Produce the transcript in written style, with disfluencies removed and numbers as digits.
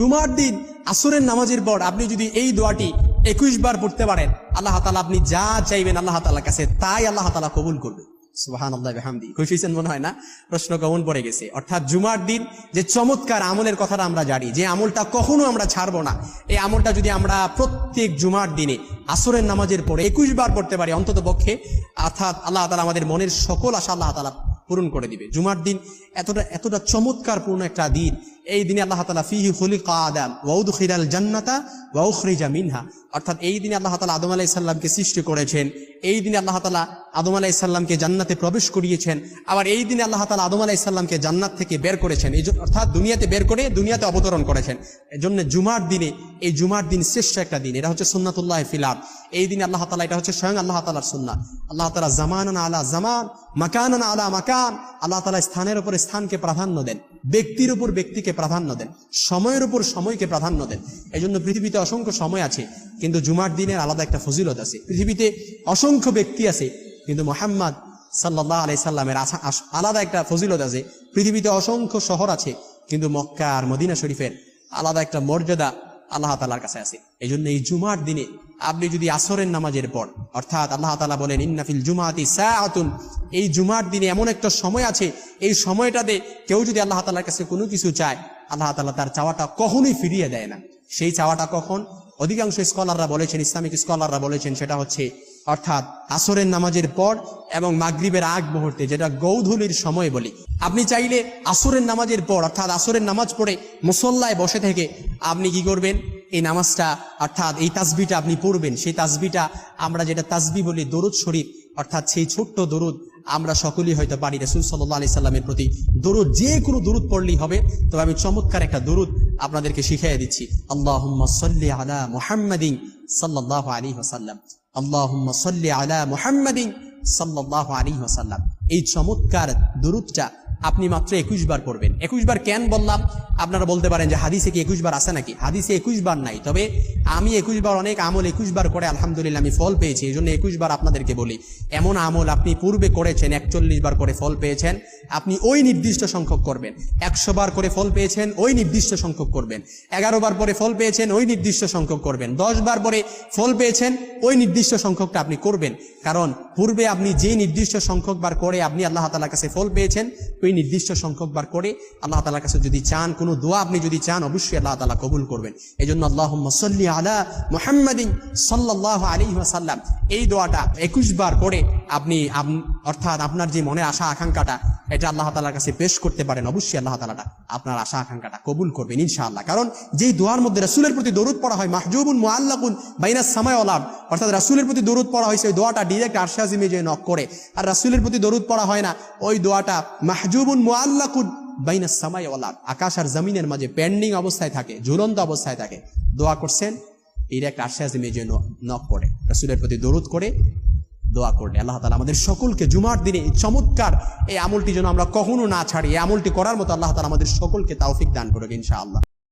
জুমার দিন আসরের নামাজের পর আপনি যদি এই দোয়াটি 21 বার পড়তে পারেন, আল্লাহ তাআলা আপনি যা চাইবেন আল্লাহ তাআলার কাছে তাই আল্লাহ তাআলা কবুল করবে। সুবহানাল্লাহি ওয়া বিহামদিহি। খুশি হয়েছেন মনে হয় না? প্রশ্ন কমন পড়ে গেছে। অর্থাৎ জুমার দিন যে চমৎকার আমলের কথাটা আমরা জানি, যে আমলটা কখনো আমরা ছাড়বো না, এই আমলটা যদি আমরা প্রত্যেক জুমার দিনে আসরের নামাজের পরে 21 বার পড়তে পারি অন্তত পক্ষে, অর্থাৎ আল্লাহ তাআলা আমাদের মনের সকল আশা আল্লাহ তাআলা পূরণ করে দিবে। জুমার দিন এতটা চমৎকার পূর্ণ একটা দিন। এই দিনে আল্লাহ তাআলা ফিহি খুলিকা আদম ওয়া উদখিলাল জান্নাতা ওয়া উখরিজা মিনহা, অর্থাৎ এই দিনে আল্লাহ তাআলা আদম আলাইহিস সালামকে সৃষ্টি করেছেন। এই দিনে আল্লাহ তাআলা আদম আলাইহিস সালামকে জান্নাতে প্রবেশ করিয়েছেন। আবার এই দিনে আল্লাহ তাআলা আদম আলাইহিস সালামকে জান্নাত থেকে বের করেছেন, অর্থাৎ দুনিয়াতে বের করে দুনিয়াতে অবতরণ করেছেন। এজন্য জুমার দিনে, এই জুমার দিন শ্রেষ্ঠ একটা দিন। এটা হচ্ছে সুন্নাতুল্লাহ ফিল আরদ। এই দিনে আল্লাহ তাআলা, এটা হচ্ছে স্বয়ং আল্লাহ তাআলার সুন্নাত। আল্লাহ তাআলা জামানান আলা জামান, মাকানান আলা মাকান, আল্লাহ তাআলা স্থানের উপর স্থানকে প্রাধান্য দেন, ব্যক্তির উপর ব্যক্তিকে প্রাধান্য দেন, সময়ের উপর সময়কে প্রাধান্য দেন। এই জন্য পৃথিবীতে অসংখ্য সময় আছে, কিন্তু জুমার দিনের আলাদা একটা ফজিলত আছে। পৃথিবীতে অসংখ্য ব্যক্তি আছে, কিন্তু মুহাম্মদ সাল্লাল্লাহু আলাইহি সাল্লামের আলাদা একটা ফজিলত আছে। পৃথিবীতে অসংখ্য শহর আছে, কিন্তু মক্কা আর মদিনা শরীফের আলাদা একটা মর্যাদা আল্লাহ তাআলার কাছে আছে। এই জন্য এই জুমার দিনে আপনি যদি আসরের নামাজের পর, অর্থাৎ আল্লাহ তাআলা বলেন ইন্না ফিল জুমাতি সাআতুন, এই জুমার দিনে এমন একটা সময় আছে, এই সময়টাতে কেউ যদি আল্লাহ তাআলার কাছে কোনো কিছু চায়, আল্লাহ তাআলা তার চাওয়াটা কখনোই ফিরিয়ে দেয় না। সেই চাওয়াটা কখন? অধিকাংশ স্কলাররা বলেছেন, ইসলামিক স্কলাররা বলেছেন, সেটা হচ্ছে অর্থাৎ আসরের নামাজের পর এবং মাগরিবের আগ মুহূর্তে, যেটা গৌধূলির সময় বলি। আপনি চাইলে আসরের নামাজের পর, অর্থাৎ আসরের নামাজ পড়ে মুসল্লায় বসে থেকে আপনি কি করবেন? এই নামাজটা, অর্থাৎ এই তাসবিহটা আপনি পড়বেন। সেই তাসবিহটা আমরা যেটা তাসবিহ বলি দরুদ শরীফ, অর্থাৎ সেই ছোট্ট দরুদ আমরা সকলেই হয়তো পারি। রাসূল সাল্লাল্লাহু আলাইহি সাল্লামের প্রতি দরুদ, যে কোনো দরুদ পড়লেই হবে। তবে আমি চমৎকার একটা দরুদ আপনাদেরকে শিখিয়ে দিচ্ছি। আল্লাহুম্মা সাল্লি আলা মুহাম্মাদিন সাল্লাল্লাহু আলাইহি ওয়াসাল্লাম, আল্লাহুম্মা সাল্লি আলা মুহাম্মাদিন সাল্লাল্লাহু আলাইহি ওয়াসাল্লাম। এই চমৎকার দরুদটা আপনি মাত্র 21 বার পড়বেন। 21 বার কেন বললাম? আপনারা বলতে পারেন যে হাদিসে কি 21 বার আছে নাকি? হাদিসে 21 বার নাই, তবে আমি 21 বার, অনেক আমল 21 বার করে আলহামদুলিল্লাহ আমি ফল পেয়েছি। এই জন্য 21 বার আপনাদেরকে বলি। এমন আমল আপনি পূর্বে করেছেন, 41 বার করে ফল পেয়েছেন, আপনি ওই নির্দিষ্ট সংখ্যক করবেন। 100 বার করে ফল পেয়েছেন, ওই নির্দিষ্ট সংখ্যক করবেন। 11 বার পরে ফল পেয়েছেন, ওই নির্দিষ্ট সংখ্যক করবেন। 10 বার পরে ফল পেয়েছেন, ওই নির্দিষ্ট সংখ্যকটা আপনি করবেন। কারণ পূর্বে আপনি যে নির্দিষ্ট সংখ্যক বার করে আপনি আল্লাহ তাআলার কাছে ফল পেয়েছেন, ওই নির্দিষ্ট সংখ্যক বার করে আল্লাহ তাআলার কাছে যদি চান, কোনো দোয়া আপনি যদি চান, অবশ্যই আল্লাহ তাআলা কবুল করবেন। এই জন্য আল্লাহুম্মা সাল্লি আলা মুহাম্মাদিন সাল্লাল্লাহু আলাইহি ওয়াসাল্লাম, এই দোয়াটা 21 বার করে আপনি অর্থাৎ আপনার যে মনের আশা আকাঙ্ক্ষাটা, এটা আল্লাহ তাআলার কাছে পেশ করতে পারেন। অবশ্যই আল্লাহ তাআলা আপনার আশা আকাঙ্ক্ষাটা কবুল করবেন ইনশাআল্লাহ। কারণ যেই দোয়ার মধ্যে রাসূলের প্রতি দরুদ পড়া হয়, মাহজুবুন মুআল্লাকুন বাইনাস সামাই ওয়াল আরদ, অর্থাৎ রাসূলের প্রতি দরুদ পড়া হয়েছে, ওই দোয়াটা ডাইরেক্ট আরশে আজিমে যে নক করে। আর রাসূলের প্রতি দরুদ পড়া হয় না, ওই দোয়াটা মাহজুবুন মুআল্লাকুন বাইনাস সামাই ওয়াল আরদ, আকাশ আর জমিনের মাঝে পেন্ডিং অবস্থায় থাকে, ঝুলন্ত অবস্থায় থাকে। দোয়া করছেন, ডাইরেক্ট আরশে আজিমে যে নক করে, রাসূলের প্রতি দরুদ করে দোয়া করলে আল্লাহ তাআলা আমাদের সকলকে জুমার দিনে চমৎকার এই আমলটি যেন আমরা কখনো না ছাড়ি, এই আমলটি করার মতো আল্লাহ তাআলা আমাদের সকলকে তৌফিক দান করুক ইনশাআল্লাহ।